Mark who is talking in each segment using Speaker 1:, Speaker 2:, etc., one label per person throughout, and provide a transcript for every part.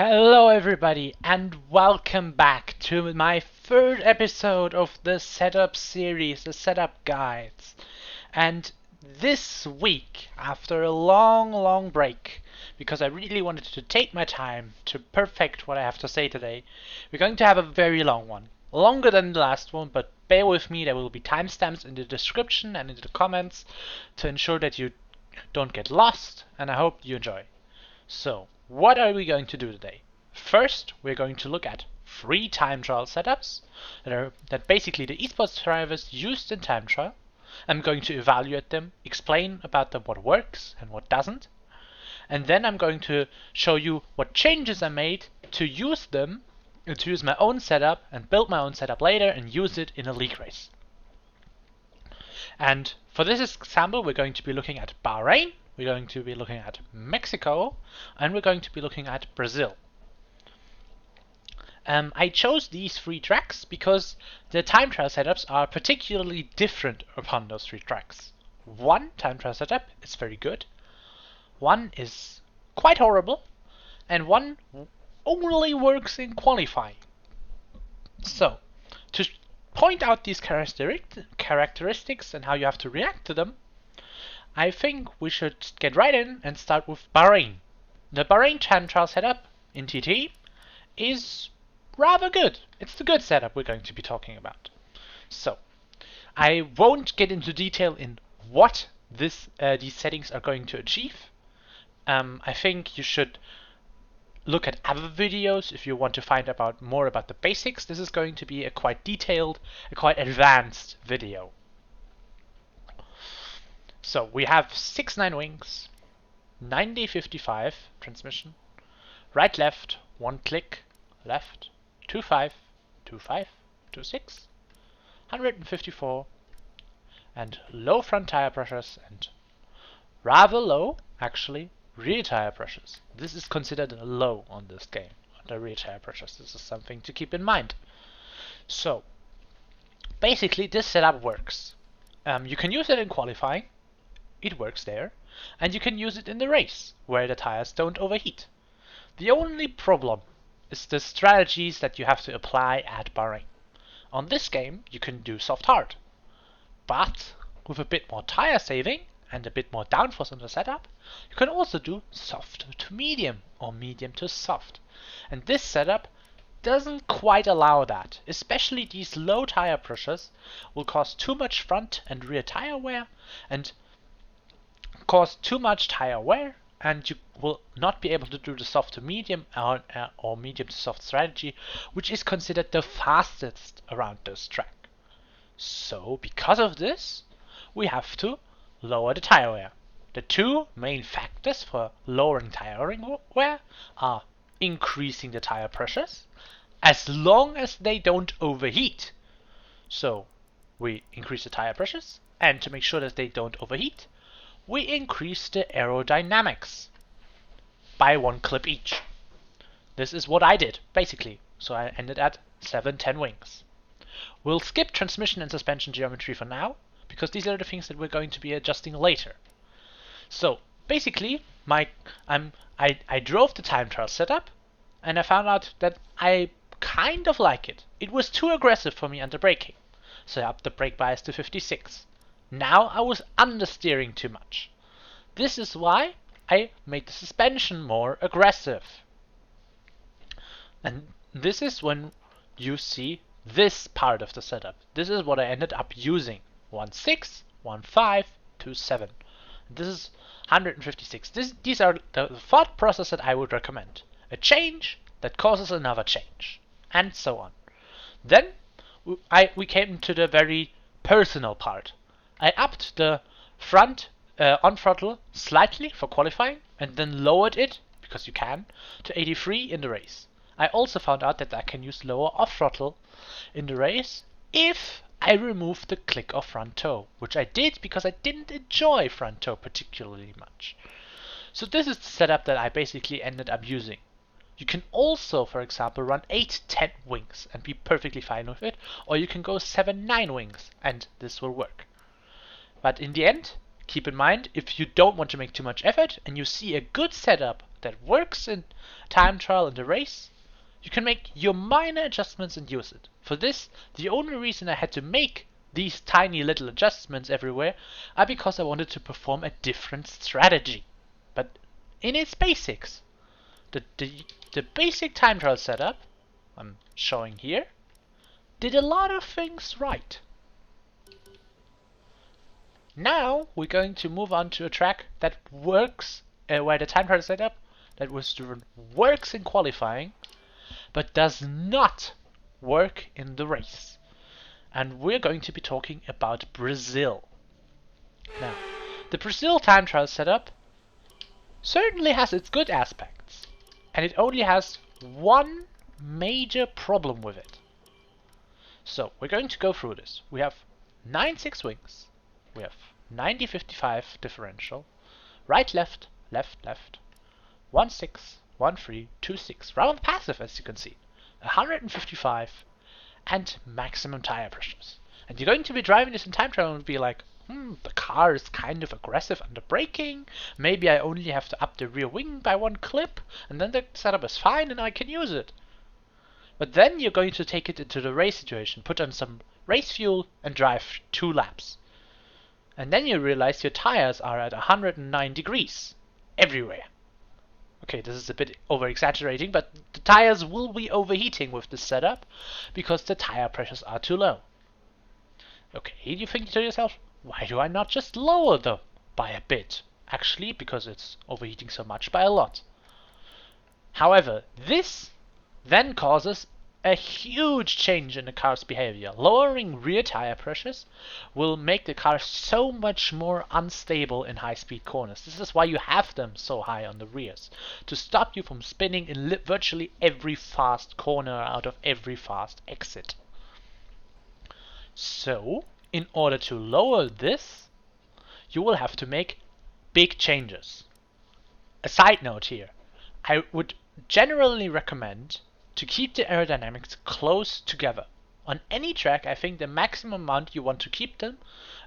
Speaker 1: Hello everybody and welcome back to my third episode of the setup series, the setup guides. And this week, after a long break, because I really wanted to take my time to perfect what I have to say today, we're going to have a very long one. Longer than the last one, but bear with me, there will be timestamps in the description and in the comments to ensure that you don't get lost, and I hope you enjoy. So, what are we going to do today? First, we're going to look at 3 time trial setups that basically the esports drivers used in time trial. I'm going to evaluate them, explain about them what works and what doesn't, and then I'm going to show you what changes I made to use them, to use my own setup and build my own setup later and use it in a league race. And for this example, we're going to be looking at Bahrain, we're going to be looking at Mexico, and we're going to be looking at Brazil. I chose these 3 tracks because the time trial setups are particularly different upon those 3 tracks. One time trial setup is very good, one is quite horrible, and one only works in qualifying. So, to point out these characteristics and how you have to react to them, I think we should get right in and start with Bahrain. The Bahrain time trial setup in TT is rather good. It's the good setup we're going to be talking about. So, I won't get into detail in what these settings are going to achieve. I think you should look at other videos if you want to find out more about the basics. This is going to be a quite detailed, a quite advanced video. So we have 6-9 wings, 90-55 transmission, right left, 1 click, left, 2-5, 2-5, 2-6, 154, and low front tire pressures and rather low, actually, rear tire pressures. This is considered low on this game, the rear tire pressures. This is something to keep in mind. So, basically this setup works. You can use it in qualifying, it works there, and you can use it in the race, where the tires don't overheat. The only problem is the strategies that you have to apply at Bahrain. On this game, you can do soft hard, but with a bit more tire saving and a bit more downforce on the setup, you can also do soft to medium or medium to soft. And this setup doesn't quite allow that. Especially these low tire pressures will cause too much front and rear tire wear and cause too much tire wear, and you will not be able to do the soft to medium or medium to soft strategy, which is considered the fastest around this track. So because of this, we have to lower the tire wear. The 2 main factors for lowering tire wear are increasing the tire pressures as long as they don't overheat. So we increase the tire pressures, and to make sure that they don't overheat, we increase the aerodynamics by 1 clip each. This is what I did, basically. So I ended at 7-10 wings. We'll skip transmission and suspension geometry for now, because these are the things that we're going to be adjusting later. So basically, I drove the time trial setup, and I found out that I kind of like it. It was too aggressive for me under braking, so I upped the brake bias to 56. Now I was understeering too much. This is why I made the suspension more aggressive. And this is when you see this part of the setup. This is what I ended up using. 1.6, 1.5, 2.7. This is 156. These are the thought process that I would recommend. A change that causes another change, and so on. Then we came to the very personal part. I upped the front on throttle slightly for qualifying and then lowered it, because you can, to 83 in the race. I also found out that I can use lower off throttle in the race if I remove the click of front toe, which I did because I didn't enjoy front toe particularly much. So this is the setup that I basically ended up using. You can also, for example, run 8-10 wings and be perfectly fine with it, or you can go 7-9 wings and this will work. But in the end, keep in mind, if you don't want to make too much effort and you see a good setup that works in time trial in the race, you can make your minor adjustments and use it. For this, the only reason I had to make these tiny little adjustments everywhere are because I wanted to perform a different strategy. But in its basics, the basic time trial setup I'm showing here did a lot of things right. Now we're going to move on to a track that works, where the time trial setup that was driven works in qualifying, but does not work in the race. And we're going to be talking about Brazil. Now, the Brazil time trial setup certainly has its good aspects, and it only has one major problem with it. So we're going to go through this. We have 9-6 wings, we have 90-55 differential, right left, left left, 1-6, 1-3, 2-6, rather passive as you can see, 155, and maximum tire pressures. And you're going to be driving this in time trial and be like, the car is kind of aggressive under braking, maybe I only have to up the rear wing by 1 clip, and then the setup is fine and I can use it. But then you're going to take it into the race situation, put on some race fuel and drive 2 laps. And then you realize your tires are at 109 degrees everywhere. Okay, this is a bit over exaggerating, but the tires will be overheating with this setup because the tire pressures are too low. Okay, you think to yourself, why do I not just lower them by a bit? Actually, because it's overheating so much, by a lot. However, this then causes a huge change in the car's behavior. Lowering rear tire pressures will make the car so much more unstable in high-speed corners. This is why you have them so high on the rears, to stop you from spinning in virtually every fast corner out of every fast exit. So, in order to lower this, you will have to make big changes. A side note here, I would generally recommend to keep the aerodynamics close together. On any track, I think the maximum amount you want to keep them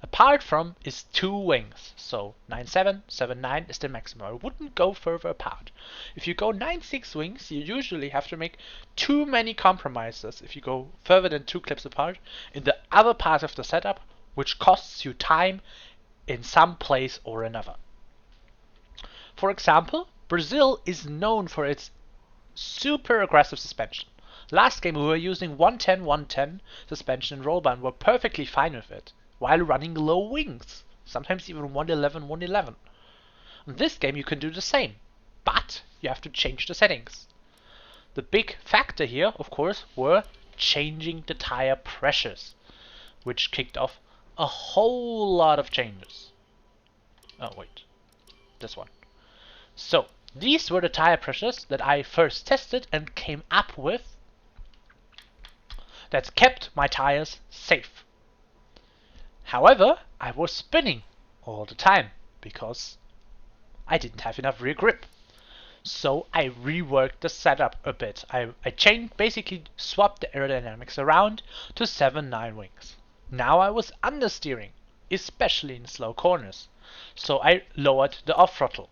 Speaker 1: apart from is 2 wings. So 9-7, 7-9 is the maximum. I wouldn't go further apart. If you go 9-6 wings, you usually have to make too many compromises if you go further than 2 clips apart in the other part of the setup, which costs you time in some place or another. For example, Brazil is known for its super aggressive suspension. Last game we were using 110-110 suspension and roll bar and were perfectly fine with it, while running low wings, sometimes even 111-111. In this game you can do the same, but you have to change the settings. The big factor here, of course, were changing the tire pressures, which kicked off a whole lot of changes. Oh wait, this one. So, these were the tire pressures that I first tested and came up with that kept my tires safe. However, I was spinning all the time because I didn't have enough rear grip. So I reworked the setup a bit. I basically swapped the aerodynamics around to 7-9 wings. Now I was understeering, especially in slow corners. So I lowered the off throttle.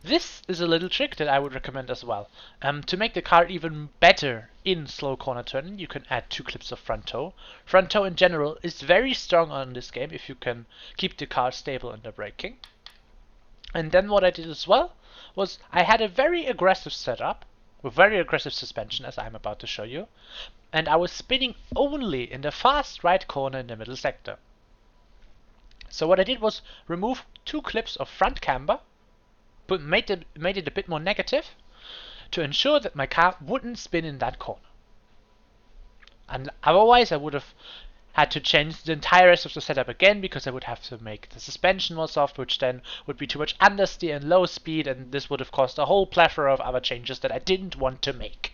Speaker 1: This is a little trick that I would recommend as well. To make the car even better in slow corner turning, you can add 2 clips of front toe. Front toe in general is very strong on this game if you can keep the car stable under braking. And then what I did as well was I had a very aggressive setup with very aggressive suspension, as I'm about to show you, and I was spinning only in the fast right corner in the middle sector. So what I did was remove 2 clips of front camber, but made it a bit more negative to ensure that my car wouldn't spin in that corner. And otherwise I would have had to change the entire rest of the setup again, because I would have to make the suspension more soft, which then would be too much understeer and low speed, and this would have caused a whole plethora of other changes that I didn't want to make.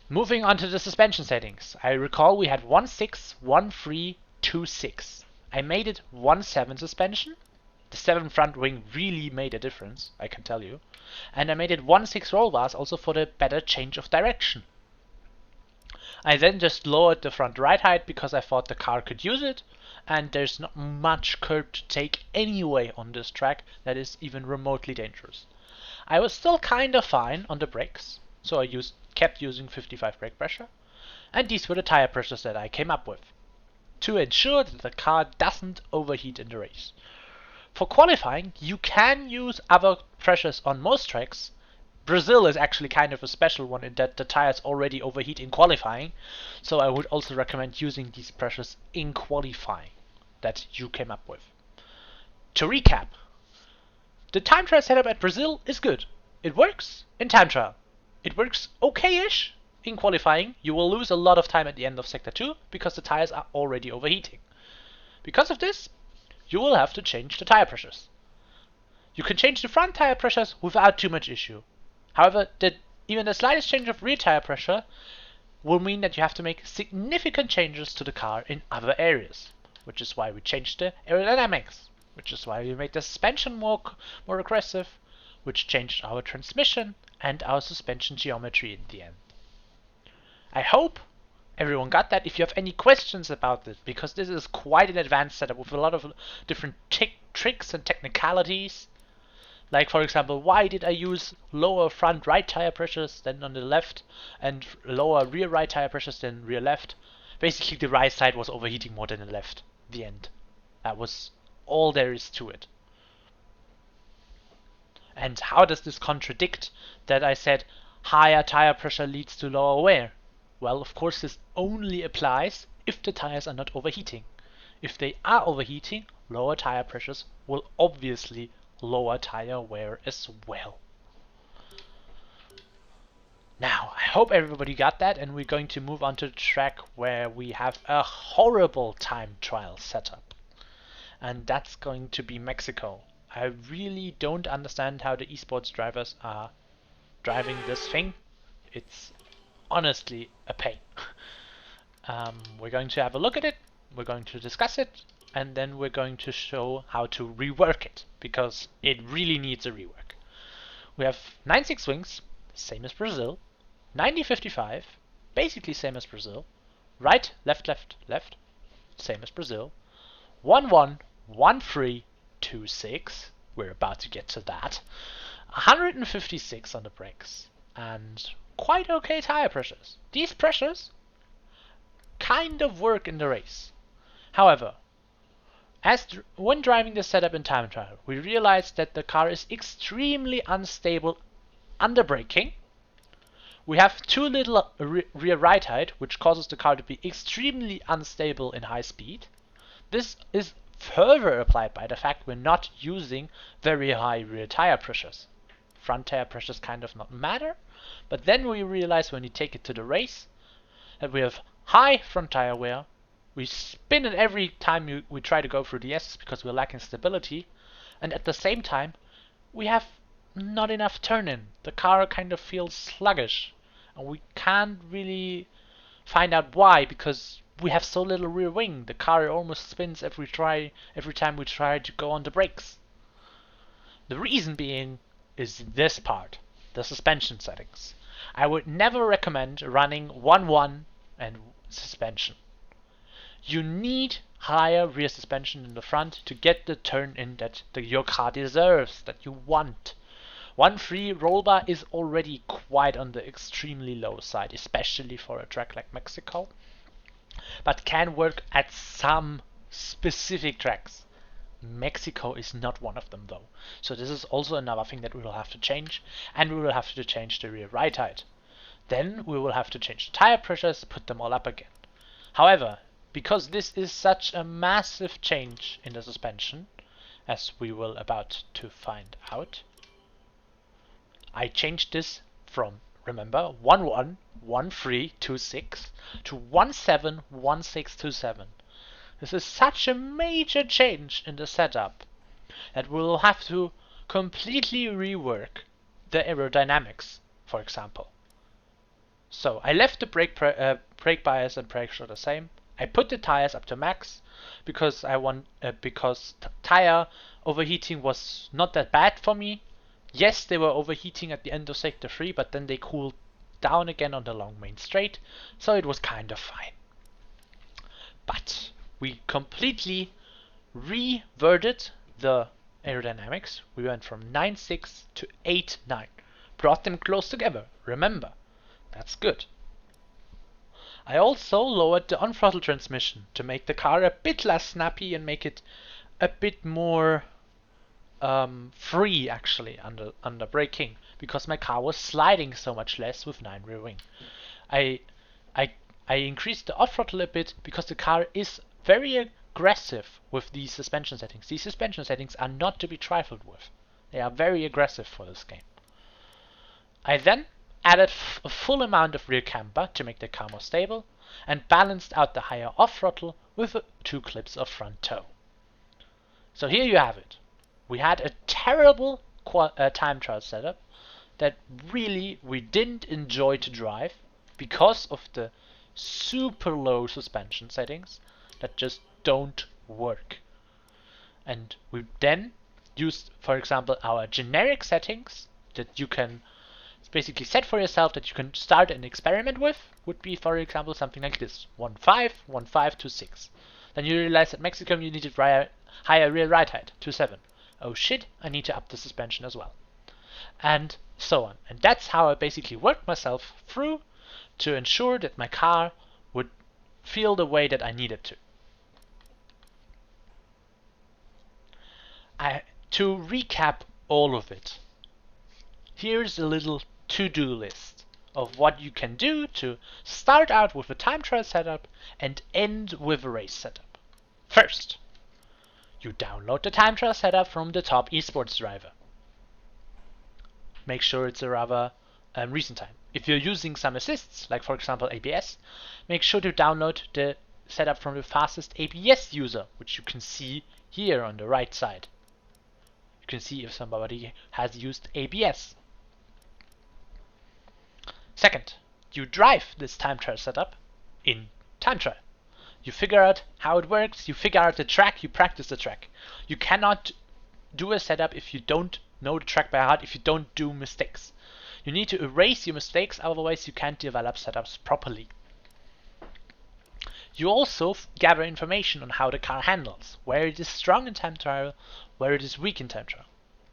Speaker 1: Moving on to the suspension settings, I recall we had 1.6, 1.3, 2.6. I made it 1.7 suspension. The 7 front wing really made a difference, I can tell you. And I made it 1.6 roll bars also for the better change of direction. I then just lowered the front ride height because I thought the car could use it, and there's not much curb to take anyway on this track that is even remotely dangerous. I was still kinda fine on the brakes, so I kept using 55 brake pressure, and these were the tire pressures that I came up with to ensure that the car doesn't overheat in the race. For qualifying, you can use other pressures on most tracks. Brazil is actually kind of a special one in that the tires already overheat in qualifying, so I would also recommend using these pressures in qualifying that you came up with. To recap, the time trial setup at Brazil is good. It works in time trial. It works okay-ish in qualifying. You will lose a lot of time at the end of Sector 2 because the tires are already overheating. Because of this, you will have to change the tire pressures. You can change the front tire pressures without too much issue. However, even the slightest change of rear tire pressure will mean that you have to make significant changes to the car in other areas, which is why we changed the aerodynamics, which is why we made the suspension more aggressive, which changed our transmission and our suspension geometry in the end. I hope everyone got that. If you have any questions about this, because this is quite an advanced setup with a lot of different tricks and technicalities, like for example, why did I use lower front right tire pressures than on the left and lower rear right tire pressures than rear left? Basically the right side was overheating more than the left. The end. That was all there is to it. And how does this contradict that I said higher tire pressure leads to lower wear? Well, of course this only applies if the tires are not overheating. If they are overheating, lower tire pressures will obviously lower tire wear as well. Now, I hope everybody got that, and we're going to move on to the track where we have a horrible time trial setup. And that's going to be Mexico. I really don't understand how the esports drivers are driving this thing. It's honestly a pain. We're going to have a look at it, we're going to discuss it, and then we're going to show how to rework it, because it really needs a rework. We have 9/6 wings, same as Brazil, 90/55, basically same as Brazil, right, left, left, left, same as Brazil, 1-1, 1-3, 2-6, we're about to get to that, 156 on the brakes, and quite okay tire pressures. These pressures kind of work in the race. However, when driving the setup in time trial, we realized that the car is extremely unstable under braking. We have too little rear ride height, which causes the car to be extremely unstable in high speed. This is further applied by the fact we're not using very high rear tire pressures. Front tire pressures kind of not matter, but then we realize when you take it to the race that we have high front tire wear. We spin it every time we try to go through the S's because we're lacking stability, and at the same time we have not enough turn-in. The car kind of feels sluggish, and we can't really find out why, because we have so little rear wing. The car almost spins every time we try to go on the brakes. The reason being is this part, the suspension settings. I would never recommend running 1-1 and suspension. You need higher rear suspension in the front to get the turn-in that your car deserves, that you want. 1-3 roll bar is already quite on the extremely low side, especially for a track like Mexico, but can work at some specific tracks. Mexico is not one of them though, so this is also another thing that we will have to change, and we will have to change the rear ride height. Then we will have to change the tire pressures, put them all up again. However, because this is such a massive change in the suspension, as we will about to find out, I changed this from, remember, 1-1, 1-3, 2-6 to 1-7, 1-6, 2-7. This is such a major change in the setup that we'll have to completely rework the aerodynamics, for example. So I left the brake bias and brake shoe the same. I put the tires up to max because because tire overheating was not that bad for me. Yes, they were overheating at the end of sector 3, but then they cooled down again on the long main straight, so it was kind of fine. But we completely reverted the aerodynamics. We went from 9.6 to 8.9. Brought them close together. Remember, that's good. I also lowered the on-throttle transmission to make the car a bit less snappy and make it a bit more free actually under braking, because my car was sliding so much less with 9 rear wing. I increased the off throttle a bit because the car is very aggressive with these suspension settings. These suspension settings are not to be trifled with. They are very aggressive for this game. I then added a full amount of rear camber to make the car more stable, and balanced out the higher off throttle with 2 clips of front toe. So here you have it. We had a terrible time trial setup that really we didn't enjoy to drive because of the super low suspension settings that just don't work. And we then used, for example, our generic settings that you can basically set for yourself, that you can start an experiment with, would be, for example, something like this: 1.5, 1.5 to 6. Then you realize at Mexico you needed higher rear ride height to 7. Oh shit, I need to up the suspension as well. And so on. And that's how I basically worked myself through to ensure that my car would feel the way that I needed to. To recap all of it, here's a little to-do list of what you can do to start out with a time trial setup and end with a race setup. First, you download the time trial setup from the top esports driver. Make sure it's a rather recent time. If you're using some assists, like for example ABS, make sure to download the setup from the fastest ABS user, which you can see here on the right side. You can see if somebody has used ABS. Second, you drive this time trial setup in time trial. You figure out how it works, you figure out the track, you practice the track. You cannot do a setup if you don't know the track by heart, if you don't do mistakes. You need to erase your mistakes, otherwise you can't develop setups properly. You also gather information on how the car handles, where it is strong in time trial, where it is weak in time trial.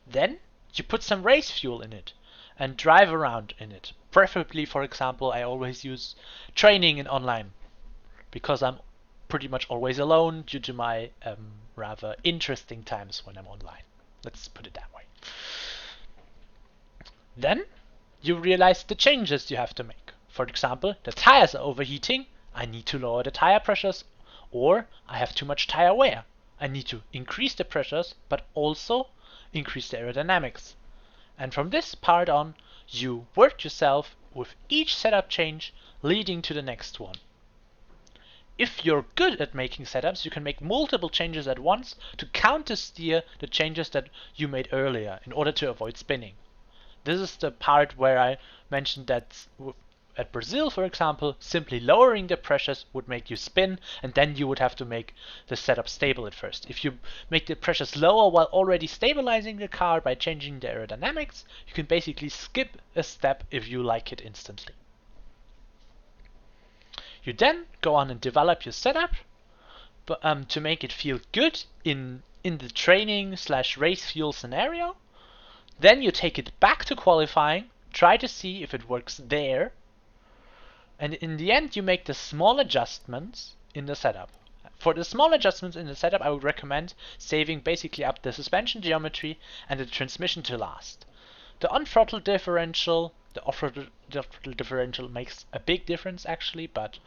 Speaker 1: Then you put some race fuel in it and drive around in it. Preferably, for example, I always use training in online because I'm pretty much always alone due to my rather interesting times when I'm online. Let's put it that way. Then you realize the changes you have to make. For example, the tires are overheating, I need to lower the tire pressures, or I have too much tire wear. I need to increase the pressures, but also increase the aerodynamics. And from this part on, you work yourself with each setup change leading to the next one. If you're good at making setups, you can make multiple changes at once to counter-steer the changes that you made earlier in order to avoid spinning. This is the part where I mentioned that at Brazil, for example, simply lowering the pressures would make you spin, and then you would have to make the setup stable at first. If you make the pressures lower while already stabilizing the car by changing the aerodynamics, you can basically skip a step if you like it instantly. You then go on and develop your setup to make it feel good in the training / race fuel scenario. Then you take it back to qualifying, try to see if it works there, and in the end you make the small adjustments in the setup. For the small adjustments in the setup, I would recommend saving basically up the suspension geometry and the transmission to last. The on-throttle differential, the off-throttle differential makes a big difference actually, but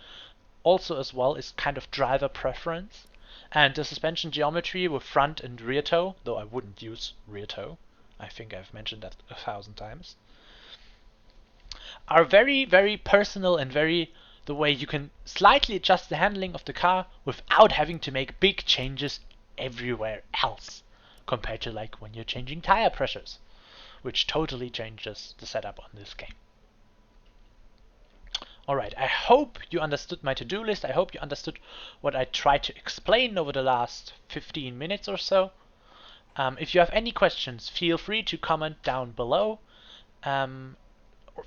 Speaker 1: also as well is kind of driver preference. And the suspension geometry with front and rear toe, though I wouldn't use rear toe, I think I've mentioned that 1,000 times, are very, very personal and very the way you can slightly adjust the handling of the car without having to make big changes everywhere else, compared to like when you're changing tire pressures, which totally changes the setup on this game. Alright, I hope you understood my to-do list. I hope you understood what I tried to explain over the last 15 minutes or so. If you have any questions, feel free to comment down below.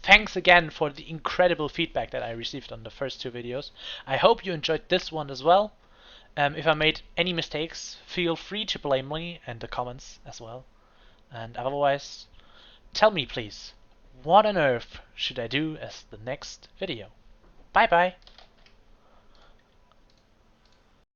Speaker 1: Thanks again for the incredible feedback that I received on the first 2 videos. I hope you enjoyed this one as well. If I made any mistakes, feel free to blame me in the comments as well. And otherwise, tell me please, what on earth should I do as the next video? Bye bye!